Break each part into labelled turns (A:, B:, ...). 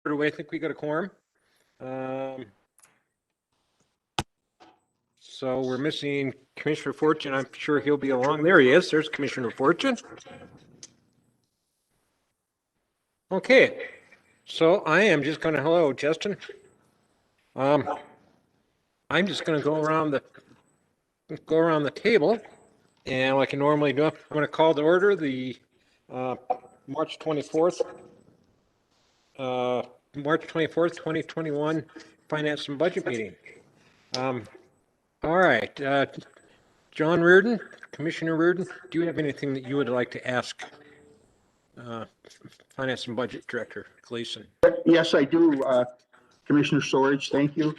A: I think we got a quorum. So we're missing Commissioner Fortune. I'm sure he'll be along. There he is. There's Commissioner Fortune. Okay, so I am just going to, hello, Justin. I'm just going to go around the table, and like I normally do, I'm going to call to order the March 24th, 2021 Finance and Budget meeting. All right, John Reardon, Commissioner Reardon, do you have anything that you would like to ask Finance and Budget Director Gleason?
B: Yes, I do, Commissioner Storage, thank you.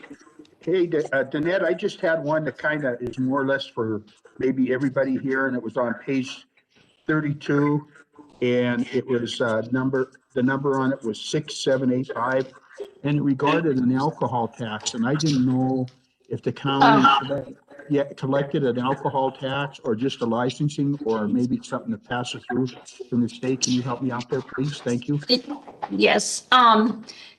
B: Hey, Danette, I just had one that kind of is more or less for maybe everybody here, and it was on page 32, and it was the number on it was 6785, and it regarded an alcohol tax, and I didn't know if the county collected an alcohol tax or just a licensing, or maybe it's something that passes through from the state. Can you help me out there, please? Thank you.
C: Yes,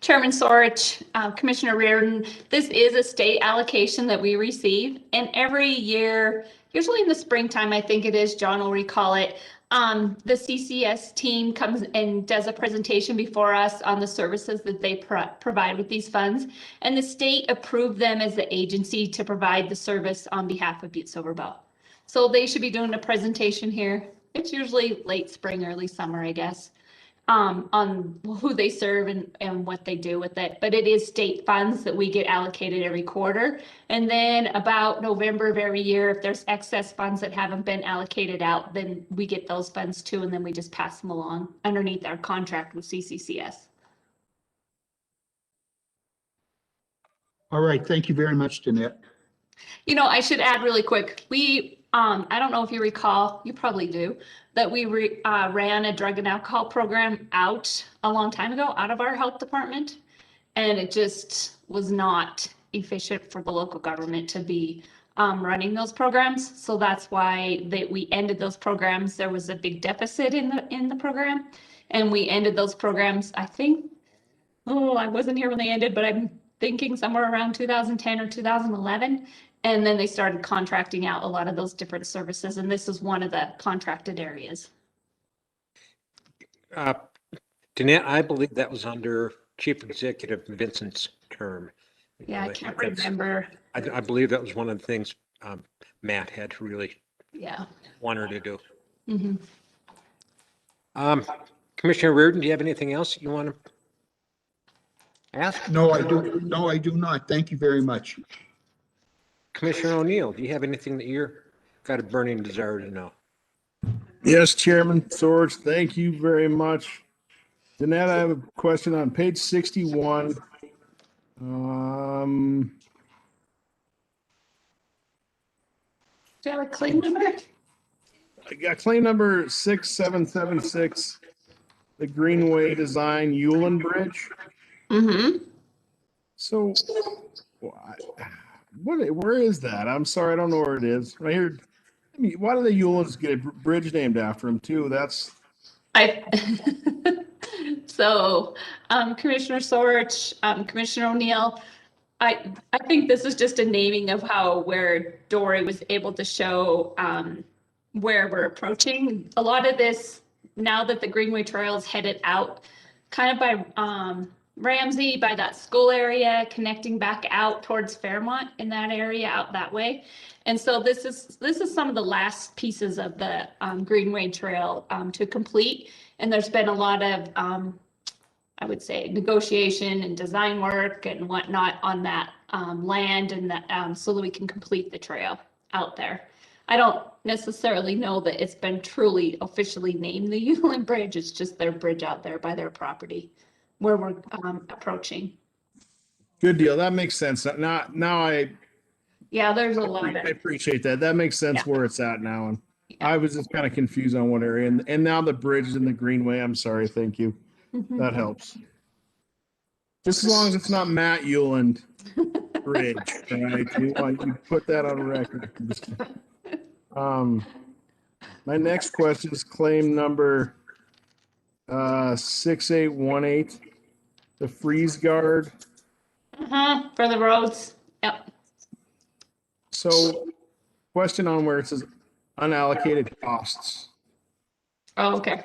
C: Chairman Sorich, Commissioner Reardon, this is a state allocation that we receive, and every year, usually in the springtime, I think it is, John will recall it, the CCS team comes and does a presentation before us on the services that they provide with these funds, and the state approved them as the agency to provide the service on behalf of Butte-Silver. So they should be doing a presentation here. It's usually late spring, early summer, I guess. On who they serve and what they do with it. But it is state funds that we get allocated every quarter. And then about November of every year, if there's excess funds that haven't been allocated out, then we get those funds too, and then we just pass them along underneath our contract with CCCS.
B: All right, thank you very much, Danette.
C: You know, I should add really quick, I don't know if you recall, you probably do, that we ran a drug and alcohol program out a long time ago out of our health department. And it just was not efficient for the local government to be running those programs. So that's why we ended those programs. There was a big deficit in the program. And we ended those programs, I think, I wasn't here when they ended, but I'm thinking somewhere around 2010 or 2011. And then they started contracting out a lot of those different services, and this is one of the contracted areas.
A: Danette, I believe that was under Chief Executive Vincent's term.
C: Yeah, I can't remember.
A: I believe that was one of the things Matt had really want her to do.
C: Mm-hmm.
A: Commissioner Reardon, do you have anything else you want to ask?
B: No, I do. No, I do not. Thank you very much.
A: Commissioner O'Neill, do you have anything that you're got a burning desire to know?
D: Yes, Chairman Sorge, thank you very much. Danette, I have a question on page 61.
C: Do you have a claim number?
D: I got claim number 6776, the Greenway Design Hewlin Bridge.
C: Mm-hmm.
D: So, where is that? I'm sorry, I don't know where it is. Right here. I mean, why do the Hewlins get a bridge named after them too? That's
C: So, Commissioner Sorich, Commissioner O'Neill, I think this is just a naming of where Dory was able to show where we're approaching. A lot of this, now that the Greenway Trail is headed out, kind of by Ramsey, by that school area, connecting back out towards Fairmont in that area out that way. And so this is some of the last pieces of the Greenway Trail to complete. And there's been a lot of, I would say, negotiation and design work and whatnot on that land, and that so that we can complete the trail out there. I don't necessarily know that it's been truly officially named the Hewlin Bridge. It's just their bridge out there by their property where we're approaching.
D: good deal. That makes sense. Now
C: There's a lot
D: I appreciate that. That makes sense where it's at now. And I was just kind of confused on what area. And now the bridge is in the Greenway. I'm sorry. Thank you.
C: Mm-hmm.
D: That helps. Just as long as it's not Matt Hewland Bridge, right? You put that on record. My next question is claim number 6818. the freeze guard.
C: For the roads. Yep.
D: So question on where it says unallocated costs.
C: Oh, okay.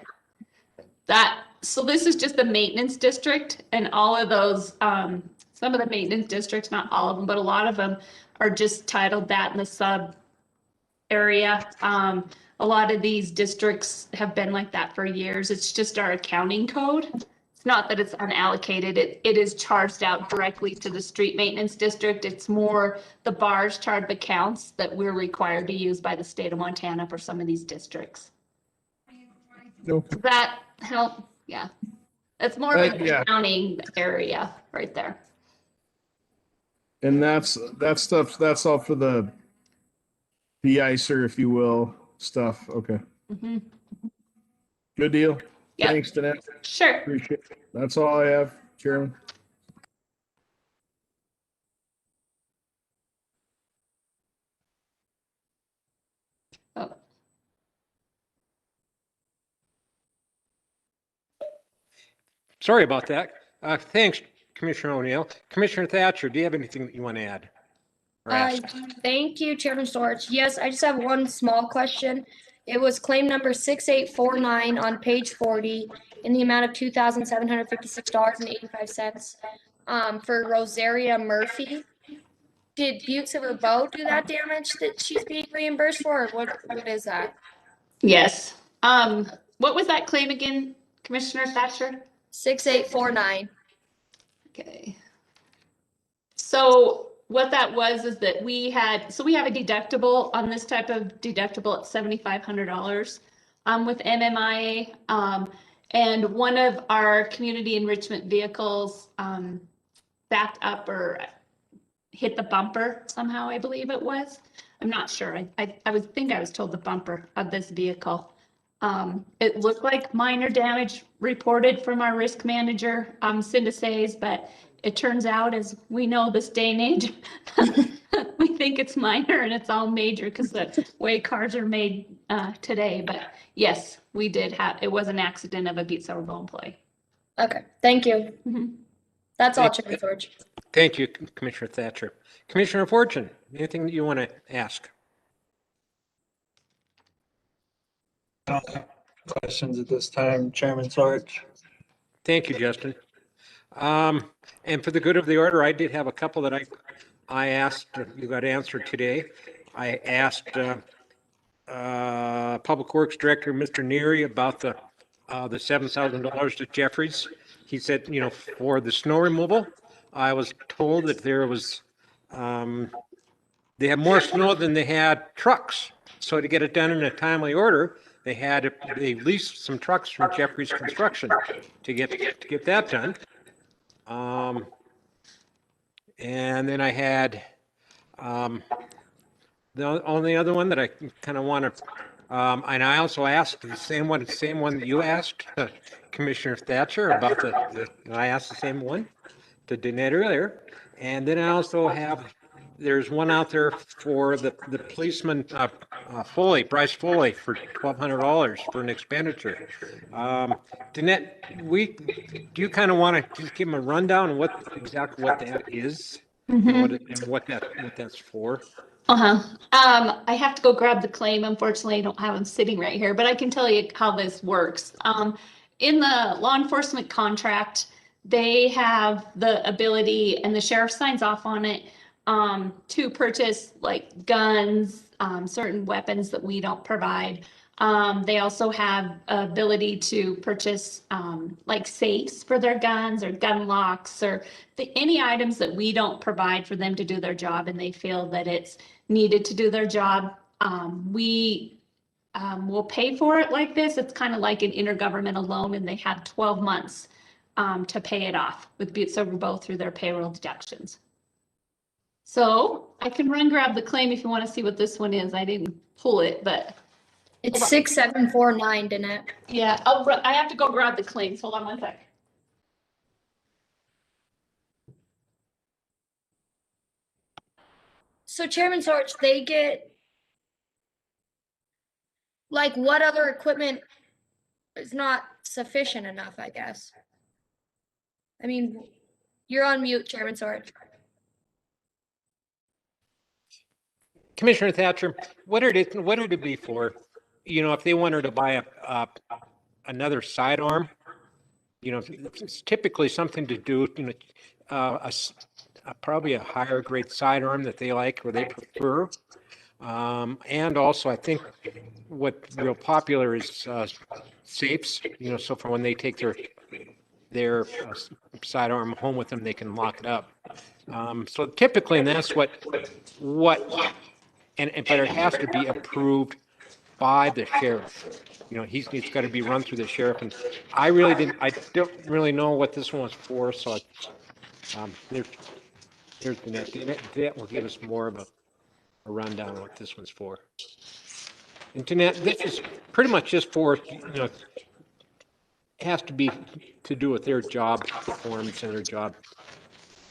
C: So this is just the maintenance district, and all of those, some of the maintenance districts, not all of them, but a lot of them are just titled that in the sub area. A lot of these districts have been like that for years. It's just our accounting code. It's not that it's unallocated. It is charged out directly to the street maintenance district. It's more the bars chart of accounts that we're required to use by the state of Montana for some of these districts.
D: Nope.
C: Does that help? Yeah. It's more of an
D: Yeah.
C: accounting area right there.
D: And that stuff, that's all for the de-icer, if you will, stuff. Okay. Good deal.
C: Yep.
D: Thanks, Danette.
C: Sure.
D: Appreciate it. That's all I have, Chairman.
C: Oh,
A: Sorry about that. Thanks, Commissioner O'Neill. Commissioner Thatcher, do you have anything that you want to add? Or ask?
E: Thank you, Chairman Storch. Yes, I just have one small question. It was claim number 6849 on page 40 in the amount of $2,756.85 for Rosaria Murphy. Did Butte-Silver Bow do that damage that she's being reimbursed for, or what is that?
C: yes. What was that claim again, Commissioner Thatcher?
E: 6849.
C: Okay. So what that was is that we have a deductible on this type of deductible at $7,500 with MMIA. And one of our community enrichment vehicles backed up or hit the bumper somehow, I believe it was. I'm not sure. I was told the bumper of this vehicle. It looked like minor damage reported from our risk manager, Cinda Says, but it turns out, as we know this day and age, we think it's minor and it's all major because the way cars are made today. But yes, we did it was an accident of a Butte-Silver Bow employee.
E: Okay, thank you. That's all, Chairman Storch.
A: Thank you, Commissioner Thatcher. Commissioner Fortune, anything that you want to ask?
F: Questions at this time, Chairman Sorge?
A: Thank you, Justin. And for the good of the order, I did have a couple that I asked, you got answered today. I asked Public Works Director, Mr. Neary, about the $7,000 to Jeffries. He said, for the snow removal, I was told that there was, they had more snow than they had trucks. So to get it done in a timely order, they leased some trucks from Jeffries Construction to get that done. And then I had the only other one that I kind of want to, and I also asked the same one that you asked, Commissioner Thatcher, about I asked the same one to Danette earlier. And then I also there's one out there for the policeman, Bryce Foley, for $1,200 for an expenditure. Danette, do you kind of want to just give him a rundown of exactly what that is? And what that's for?
C: I have to go grab the claim. Unfortunately, I don't have them sitting right here, but I can tell you how this works. In the law enforcement contract, they have the ability, and the sheriff signs off on it, to purchase like guns, certain weapons that we don't provide. They also have ability to purchase like safes for their guns or gun locks or any items that we don't provide for them to do their job, and they feel that it's needed to do their job. We will pay for it like this. It's kind of like an intergovernmental loan, and they have 12 months to pay it off with Butte-Silver Bow through their payroll deductions. So I can grab the claim if you want to see what this one is. I didn't pull it, but
E: It's 6749, Danette.
C: yeah, I have to go grab the claims. Hold on one sec.
E: So Chairman Storch, they get, like, what other equipment is not sufficient enough, I guess? I mean, you're on mute, Chairman Sorge.
A: Commissioner Thatcher, what would it be for, if they wanted to buy another sidearm? It's typically something to do, probably a higher grade sidearm that they like or they prefer. And also, I think what's real popular is safes, so for when they take their sidearm home with them, they can lock it up. So typically, and that's what, but it has to be approved by the sheriff. It's got to be run through the sheriff, and I don't really know what this one was for, so there's that will give us more of a rundown on what this one's for. And Jeanette, this is pretty much just for, it has to be to do with their job performance and their job,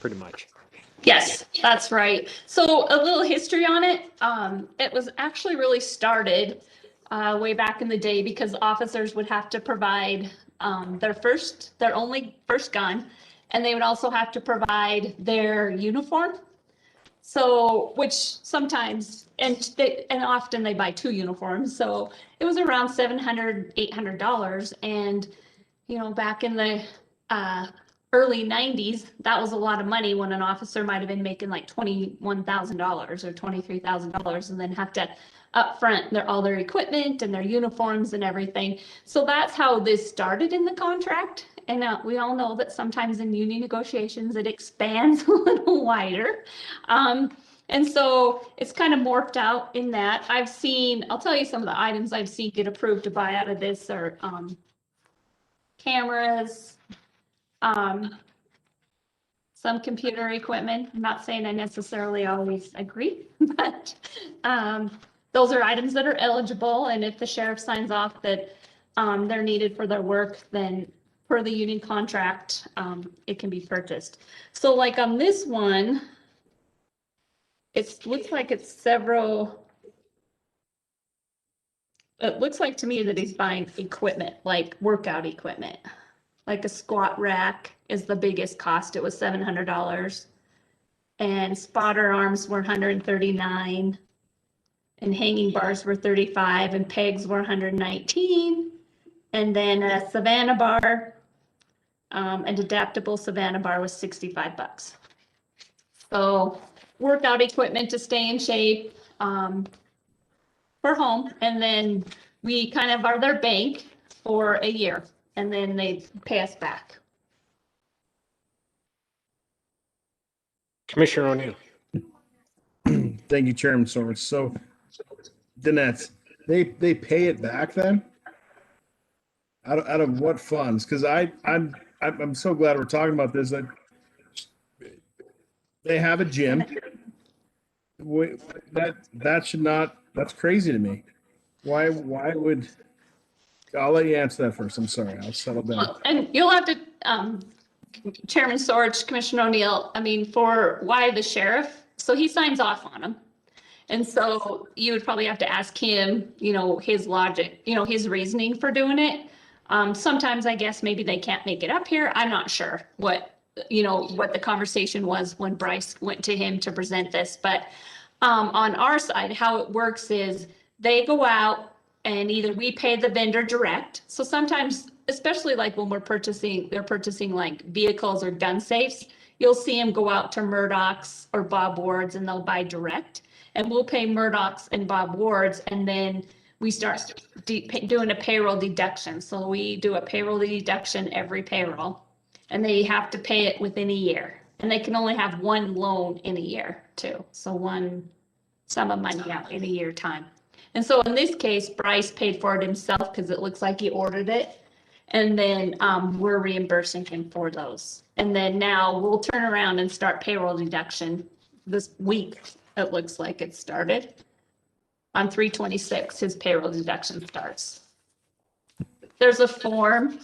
A: pretty much.
C: Yes, that's right. So a little history on it. It was actually really started way back in the day because officers would have to provide their only first gun, and they would also have to provide their uniform. So, which sometimes, and often they buy 2 uniforms. So it was around $700, $800. And, back in the early 90s, that was a lot of money when an officer might have been making like $21,000 or $23,000 and then have to upfront all their equipment and their uniforms and everything. So that's how this started in the contract. And we all know that sometimes in union negotiations, it expands a little wider. And so it's kind of morphed out in that. I'll tell you some of the items I've seen get approved to buy out of this are cameras, some computer equipment. I'm not saying I necessarily always agree, but those are items that are eligible. And if the sheriff signs off that they're needed for their work, then per the union contract, it can be purchased. So like on this one, it looks like it's several. It looks like to me that he's buying equipment, like workout equipment, like a squat rack is the biggest cost. It was $700, and spotter arms were $139, and hanging bars were $35, and pegs were $119, and then a Savannah bar, an adaptable Savannah bar was $65. So workout equipment to stay in shape for home, and then we kind of are their bank for a year, and then they pay us back.
A: Commissioner O'Neill.
D: Thank you, Chairman Sorge. So, Danette, they pay it back then? Out of what funds? Because I'm so glad we're talking about this. That they have a gym. That should not. That's crazy to me. Why would? I'll let you answer that first. I'm sorry. I'll settle down.
C: And you'll have to, Chairman Sorge, Commissioner O'Neill, I mean, for why the sheriff, so he signs off on them. And so you would probably have to ask him, his logic, his reasoning for doing it. Sometimes I guess maybe they can't make it up here. I'm not sure what the conversation was when Bryce went to him to present this. But on our side, how it works is they go out and either we pay the vendor direct. So sometimes, especially like when they're purchasing like vehicles or gun safes, you'll see them go out to Murdoch's or Bob Ward's and they'll buy direct. And we'll pay Murdoch's and Bob Ward's, and then we start doing a payroll deduction. So we do a payroll deduction every payroll, and they have to pay it within a year. And they can only have one loan in a year too. So one sum of money out in a year time. And so in this case, Bryce paid for it himself because it looks like he ordered it. And then we're reimbursing him for those. And then now we'll turn around and start payroll deduction this week. It looks like it started. On 3/26, his payroll deduction starts. There's a form.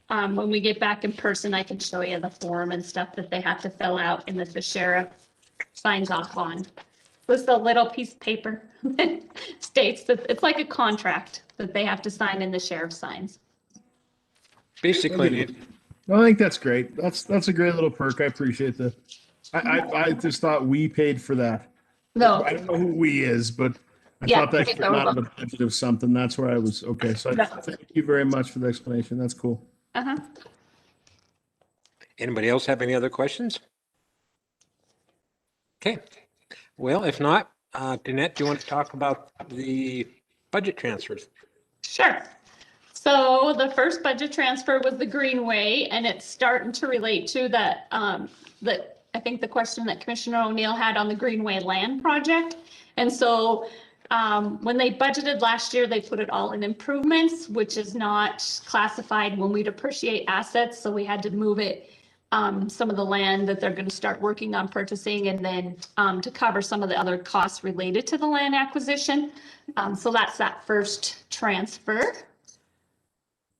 C: When we get back in person, I can show you the form and stuff that they have to fill out and that the sheriff signs off on. It's a little piece of paper that states that it's like a contract that they have to sign and the sheriff signs.
A: Basically,
D: Well, I think that's great. That's a great little perk. I appreciate the. I just thought we paid for that.
C: No,
D: I don't know who we is, but I
C: Yeah,
D: thought that
C: it's
D: came out of
C: over.
D: the budget of something. That's where I was, okay, so
C: No.
D: thank you very much for the explanation. That's cool.
C: uh-huh.
A: Anybody else have any other questions? Okay, well, if not, Danette, do you want to talk about the budget transfers?
C: Sure. So the first budget transfer was the Greenway, and it's starting to relate to that, I think the question that Commissioner O'Neill had on the Greenway land project. And so, when they budgeted last year, they put it all in improvements, which is not classified when we depreciate assets, so we had to move it, some of the land that they're gonna start working on purchasing, and then, to cover some of the other costs related to the land acquisition. So that's that first transfer.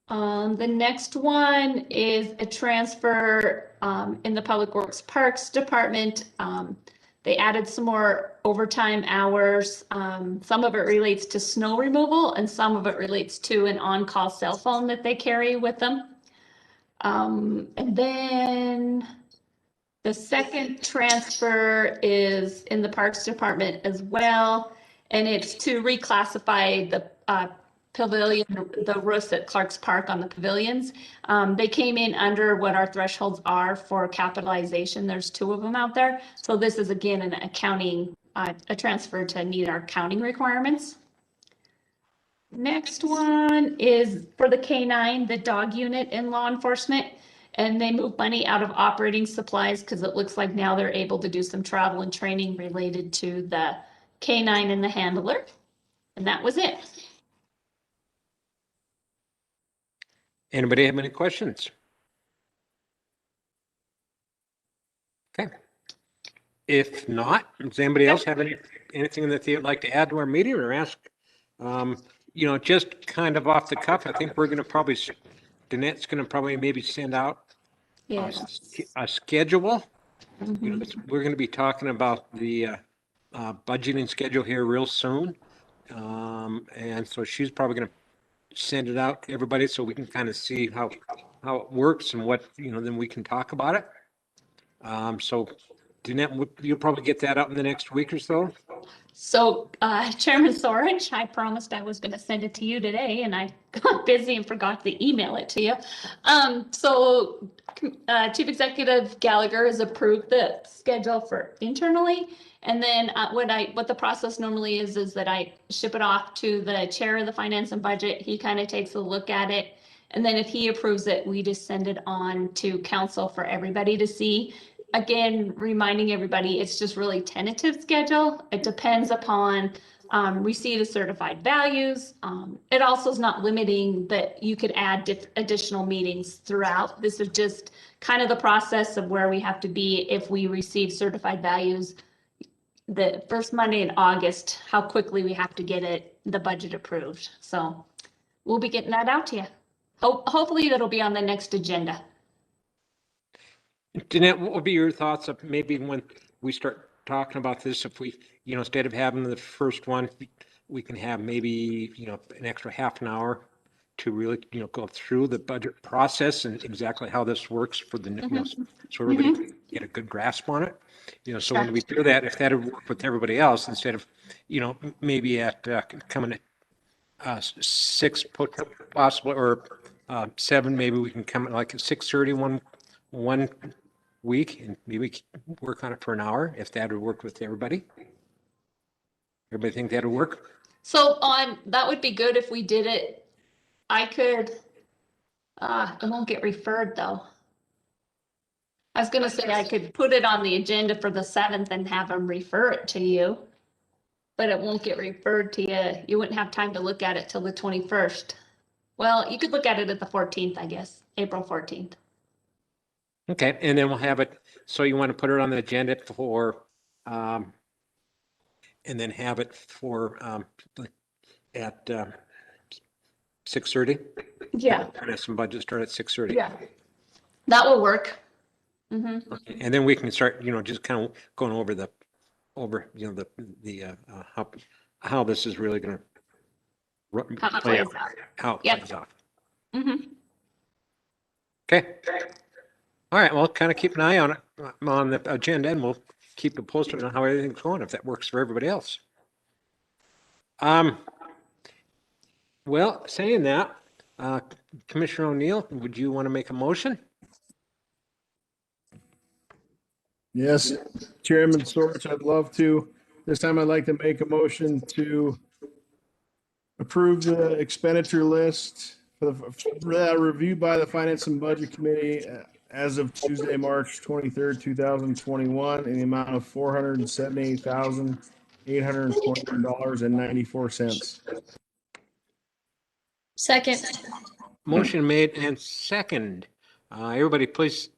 C: The next one is a transfer in the Public Works Parks Department. They added some more overtime hours. Some of it relates to snow removal and some of it relates to an on-call cell phone that they carry with them. And then the second transfer is in the Parks Department as well. And it's to reclassify the pavilion, the roofs at Clark's Park on the pavilions. They came in under what our thresholds are for capitalization. There's 2 of them out there. So this is again an accounting, a transfer to meet our accounting requirements. Next one is for the K9, the dog unit in law enforcement. And they move money out of operating supplies because it looks like now they're able to do some travel and training related to the K9 and the handler. And that was it.
A: Anybody have any questions? Okay. If not, does anybody else have anything that they'd like to add to our meeting or ask? Just kind of off the cuff, I think we're going to probably, Danette's going to probably maybe send out a schedule. We're going to be talking about the budgeting schedule here real soon. And so she's probably going to send it out to everybody so we can kind of see how it works and what, then we can talk about it. So Danette, you'll probably get that out in the next week or so.
C: So, Chairman Sorich, I promised I was going to send it to you today and I got busy and forgot to email it to you. Chief Executive Gallagher has approved the schedule for internally. And then what the process normally is that I ship it off to the chair of the finance and budget. He kind of takes a look at it. And then if he approves it, we just send it on to council for everybody to see. Again, reminding everybody, it's just really tentative schedule. It depends upon receipt of certified values. It also is not limiting that you could add additional meetings throughout. This is just kind of the process of where we have to be if we receive certified values the first Monday in August, how quickly we have to get the budget approved. So we'll be getting that out to you. Hopefully that'll be on the next agenda.
A: Danette, what would be your thoughts of maybe when we start talking about this, if we, instead of having the first one, we can have maybe, an extra half an hour to really, go through the budget process and exactly how this works for the, so everybody can get a good grasp on it. So when we do that, if that would work with everybody else, instead of, maybe at coming at 6 possible or 7, maybe we can come at like at 6:30 one week and maybe work on it for an hour, if that would work with everybody. Everybody think that would work?
C: So that would be good if we did it. I could, it won't get referred though. I was gonna say I could put it on the agenda for the 7th and have them refer it to you. But it won't get referred to you. You wouldn't have time to look at it till the 21st. Well, you could look at it at the 14th, I guess, April 14th.
A: Okay, and then we'll have it, so you want to put it on the agenda for, and then have it for, at 6:30?
C: Yeah.
A: And have some budget start at 6:30.
C: Yeah. That will work. Mm-hmm.
A: Okay, and then we can start, just kind of going over the how this is really going to
C: How it
A: play
C: plays
A: out.
C: out.
A: How it
C: Yep.
A: plays out.
C: Mm-hmm.
A: Okay, All right, well, kind of keep an eye on it, on the agenda, and we'll keep it posted on how everything's going, if that works for everybody else. Well, saying that, Commissioner O'Neill, would you want to make a motion?
D: Yes, Chairman Sorch, I'd love to. This time I'd like to make a motion to approve the expenditure list for the reviewed by the Finance and Budget Committee as of Tuesday, March 23rd, 2021, in the amount of $478,821.94.
E: Second.
A: Motion made and second. Everybody please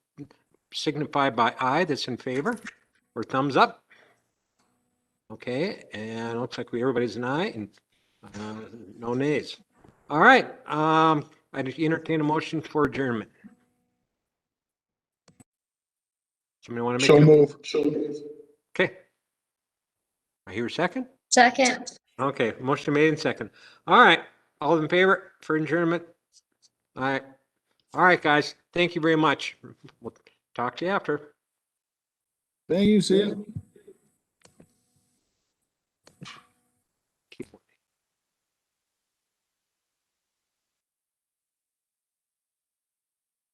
A: signify by aye that's in favor or thumbs up. Okay, and it looks like everybody's an aye and no nays. All right, I entertain a motion for adjournment. Somebody want to make
B: So
A: it?
B: move.
A: Okay. I hear a second?
E: Second.
A: Okay, motion made and second. All right, all in favor for adjournment? All right. All right, guys, thank you very much. We'll talk to you after.
D: Thank you, see you.